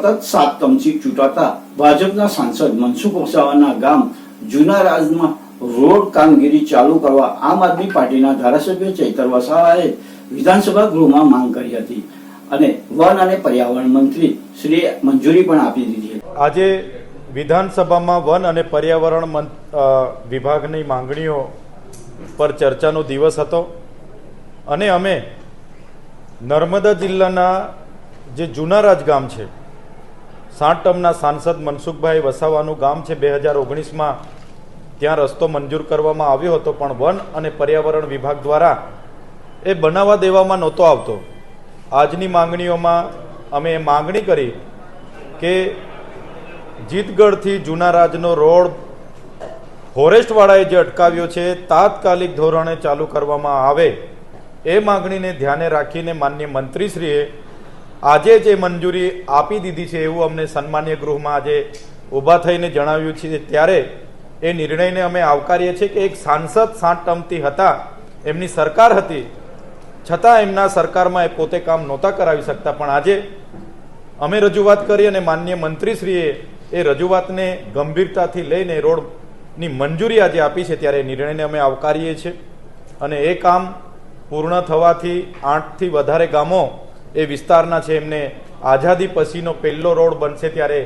સતત 7 ટર્મથી ચૂંટાતા ભાજપના સાંસદ મનસુખ વસાવાના ગામ જૂના રાજમાં રોડ કામગીરી ચાલુ કરવા આમ આદમી પાર્ટીના ધારાસભ્ય ચૈતર વસાવાએ વિધાનસભા ગૃહમાં માંગ કરી હતી અને વન અને પર્યાવરણ મંત્રી શ્રીએ મંજૂરી પણ આપી દીધી હતી। આજે વિધાનસભામાં વન અને પર્યાવરણ વિભાગની માંગણીઓ પર ચર્ચાનો દિવસ હતો અને અમે નર્મદા જિલ્લાના જે જૂના રાજ ગામ છે 7 ટર્મના સાંસદ મનસુખભાઈ વસાવાનું ગામ છે 2019માં ત્યાં રસ્તો મંજૂર કરવામાં આવ્યો હતો પણ વન અને પર્યાવરણ વિભાગ દ્વારા એ બનાવવા દેવામાં નહોતો આવતો। આજની માંગણીઓમાં અમે એ માંગણી કરી કે જીતગઢથી જૂના રાજનો રોડ ફોરેસ્ટવાળાએ જે અટકાવ્યો છે તાત્કાલિક ધોરણે ચાલુ કરવામાં આવે એ માંગણીને ધ્યાને રાખીને માનનીય મંત્રીશ્રીએ આજે જે મંજૂરી આપી દીધી છે એવું અમને સન્માનીય ગૃહમાં આજે ઊભા થઈને જણાવ્યું છે। ત્યારે એ નિર્ણયને અમે આવકારીએ છીએ કે એક સાંસદ 7 ટર્મથી હતા, એમની સરકાર હતી, છતાં એમના સરકારમાં એ પોતે કામ નહોતા કરાવી શકતા, પણ આજે અમે રજૂઆત કરી અને માનનીય મંત્રીશ્રીએ એ રજૂઆતને ગંભીરતાથી લઈને રોડની મંજૂરી આજે આપી છે। ત્યારે એ નિર્ણયને અમે આવકારીએ છીએ અને એ કામ પૂર્ણ થવાથી 8થી વધારે ગામો એ વિસ્તારના છે એમને આઝાદી પછીનો પહેલો રોડ બનશે, ત્યારે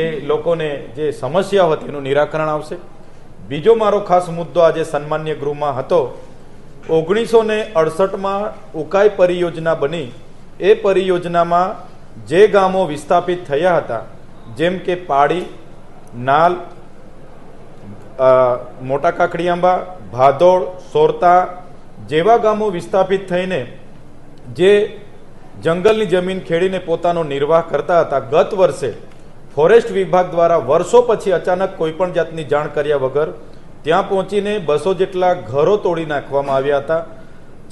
એ લોકોને જે સમસ્યા હતી એનું નિરાકરણ આવશે। બીજો મારો ખાસ મુદ્દો આજે સન્માનીય ગૃહમાં હતો, 1968માં ઉકાઈ પરિયોજના બની, એ પરિયોજનામાં જે ગામો વિસ્થાપિત થયા હતા જેમ કે પાડી, નાલ, મોટા કાકડીઆંબા, ભાદોડ, સોરતા જેવા ગામો વિસ્થાપિત થઈને જે જંગલની જમીન ખેડીને પોતાનો નિર્વાહ કરતા હતા, ગત વર્ષે ફોરેસ્ટ વિભાગ દ્વારા વર્ષો પછી અચાનક કોઈપણ જાતની જાણ કર્યા વગર ત્યાં પહોંચીને 200 જેટલા ઘરો તોડી નાખવામાં આવ્યા હતા,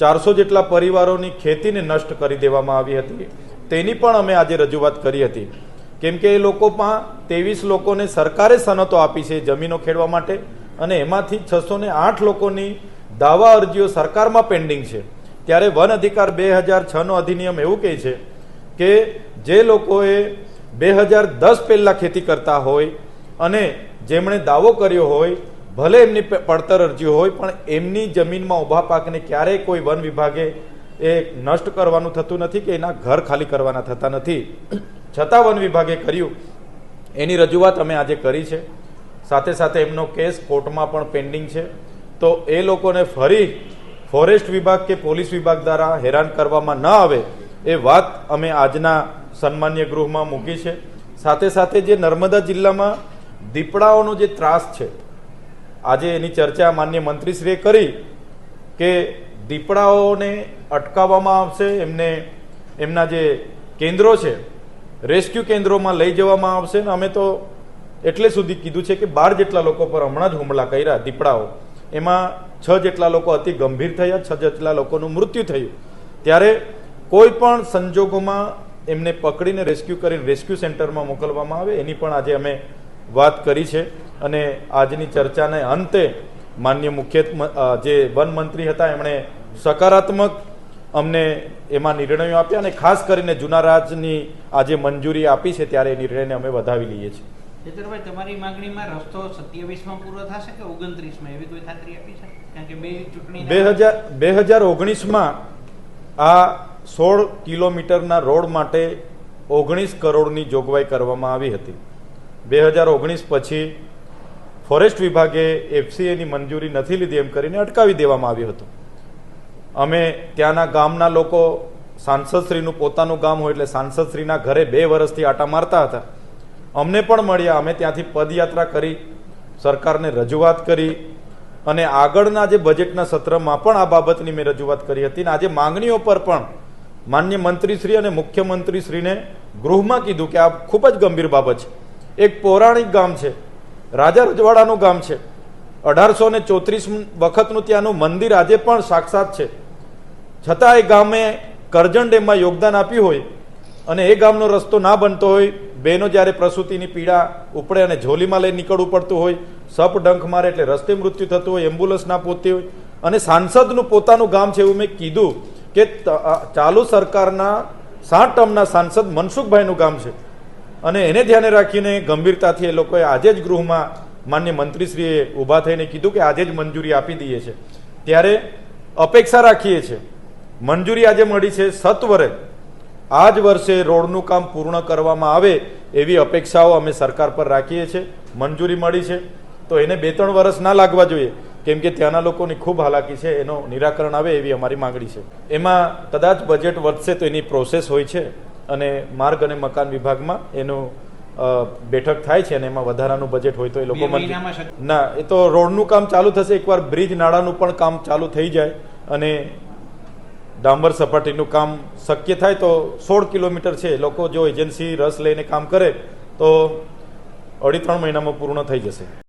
400 જેટલા પરિવારોની ખેતીને નષ્ટ કરી દેવામાં આવી હતી। તેની પણ અમે આજે રજૂઆત કરી હતી કેમ કે એ લોકોમાં 23 લોકોને સરકારે સનતો આપી છે જમીનો ખેડવા માટે અને એમાંથી 608 લોકોની દાવા અરજીઓ સરકારમાં પેન્ડિંગ છે। ત્યારે વન અધિકાર 2006નો અધિનિયમ એવું કહે છે કે જે લોકોએ 2010 પહેલાં ખેતી કરતા હોય અને જેમણે દાવો કર્યો હોય, ભલે એમની પડતર અરજી હોય, પણ એમની જમીનમાં ઊભા પાકને ક્યારેય કોઈ વન વિભાગે એ નષ્ટ કરવાનું થતું નથી કે એના ઘર ખાલી કરવાના થતા નથી, છતાં વન વિભાગે કર્યું। એની રજૂઆત અમે આજે કરી છે, સાથે સાથે એમનો કેસ કોર્ટમાં પણ પેન્ડિંગ છે। તો એ લોકોને ફરી ફોરેસ્ટ વિભાગ કે પોલીસ વિભાગ દ્વારા હેરાન કરવામાં ન આવે એ વાત અમે આજના સન્માનીય ગૃહમાં મૂકી છે। સાથે સાથે જે નર્મદા જિલ્લામાં દીપડાઓનો જે ત્રાસ છે, આજે એની ચર્ચા માનનીય મંત્રીશ્રીએ કરી કે દીપડાઓને અટકાવવામાં આવશે, એમને એમના જે કેન્દ્રો છે રેસ્ક્યુ કેન્દ્રોમાં લઈ જવામાં આવશે ને અમે તો એટલે સુધી કીધું છે કે 12 જેટલા લોકો પર હમણાં જ હુમલા કર્યા દીપડાઓ, એમાં 6 જેટલા લોકો અતિ ગંભીર થયા, 6 જેટલા લોકોનું મૃત્યુ થયું। ત્યારે કોઈ પણ સંજોગોમાં એમને પકડીને રેસ્ક્યુ કરીને રેસ્ક્યુ સેન્ટરમાં મોકલવામાં આવે એની પણ આજે અમે વાત કરી છે। અને આજની ચર્ચાને અંતે માનનીય મુખ્ય જે વન મંત્રી હતા એમણે સકારાત્મક અમને એમાં નિર્ણયો આપ્યા અને ખાસ કરીને જૂના રાજની આજે મંજૂરી આપી છે ત્યારે એ નિર્ણયને અમે વધાવી લઈએ છીએ। ચેતરભાઈ, તમારી માંગણીમાં રસ્તો 27માં પૂરો થશે કે 29માં, એવી કોઈ ખાતરી આપી છે? કારણ કે બે ચૂંટણી 2019માં આ 16 કિલોમીટરના રોડ માટે 19 કરોડની જોગવાઈ કરવામાં આવી હતી। 2019 પછી ફોરેસ્ટ વિભાગે FCAની મંજૂરી નથી લીધી એમ કરીને અટકાવી દેવામાં આવ્યું હતું। અમે ત્યાંના ગામના લોકો, સાંસદશ્રીનું પોતાનું ગામ હોય એટલે સાંસદશ્રીના ઘરે 2 વર્ષથી આટા મારતા હતા, અમને પણ મળ્યા, અમે ત્યાંથી પદયાત્રા કરી, સરકારને રજૂઆત કરી અને આગળના જે બજેટના સત્રમાં પણ આ બાબતની મેં રજૂઆત કરી હતી અને આજે માંગણીઓ પર પણ માનનીય મંત્રીશ્રી અને મુખ્યમંત્રીશ્રીને ગૃહમાં કીધું કે આ ખૂબ જ ગંભીર બાબત છે। એક પૌરાણિક ગામ છે, રાજા રજવાડાનું ગામ છે, 1834 વખતનું ત્યાંનું મંદિર આજે પણ સાક્ષાત છે, છતાં એ ગામે કરજણ ડેમમાં યોગદાન આપ્યું હોય અને એ ગામનો રસ્તો ના બનતો હોય, બહેનો જ્યારે પ્રસૂતિની પીડા ઉપડે અને ઝોલીમાં લઈ નીકળવું પડતું હોય, સપ ડંખ મારે એટલે રસ્તે મૃત્યુ થતું હોય, એમ્બ્યુલન્સ ના પહોંચતી હોય અને સાંસદનું પોતાનું ગામ છે એવું મેં કીધું કે ચાલુ સરકારના 7 ટર્મના સાંસદ મનસુખભાઈનું ગામ છે અને એને ધ્યાને રાખીને ગંભીરતાથી એ લોકોએ આજે જ ગૃહમાં માન્ય મંત્રીશ્રીએ ઊભા થઈને કીધું કે આજે જ મંજૂરી આપી દઈએ છે. ત્યારે અપેક્ષા રાખીએ છીએ મંજૂરી આજે મળી છે, સત્વરે આ જ વર્ષે રોડનું કામ પૂર્ણ કરવામાં આવે એવી અપેક્ષાઓ અમે સરકાર પર રાખીએ છીએ. મંજૂરી મળી છે તો એને 2-3 વર્ષ ના લાગવા જોઈએ, કેમ કે ત્યાંના લોકોની ખૂબ હાલાકી છે, એનો નિરાકરણ આવે એવી અમારી માંગણી છે. એમાં કદાચ બજેટ વધશે તો એની પ્રોસેસ હોય છે અને માર્ગ અને મકાન વિભાગમાં એનું બેઠક થાય છે અને એમાં વધારાનું બજેટ હોય તો એ લોકો ના, એ તો રોડનું કામ ચાલુ થશે, એકવાર બ્રિજ નાળાનું પણ કામ ચાલુ થઈ જાય અને ડાંબર સપાટીનું કામ શક્ય થાય તો 16 કિલોમીટર છે, લોકો જો એજન્સી રસ લઈને કામ કરે તો 2.5-3 મહિનામાં પૂર્ણ થઈ જશે.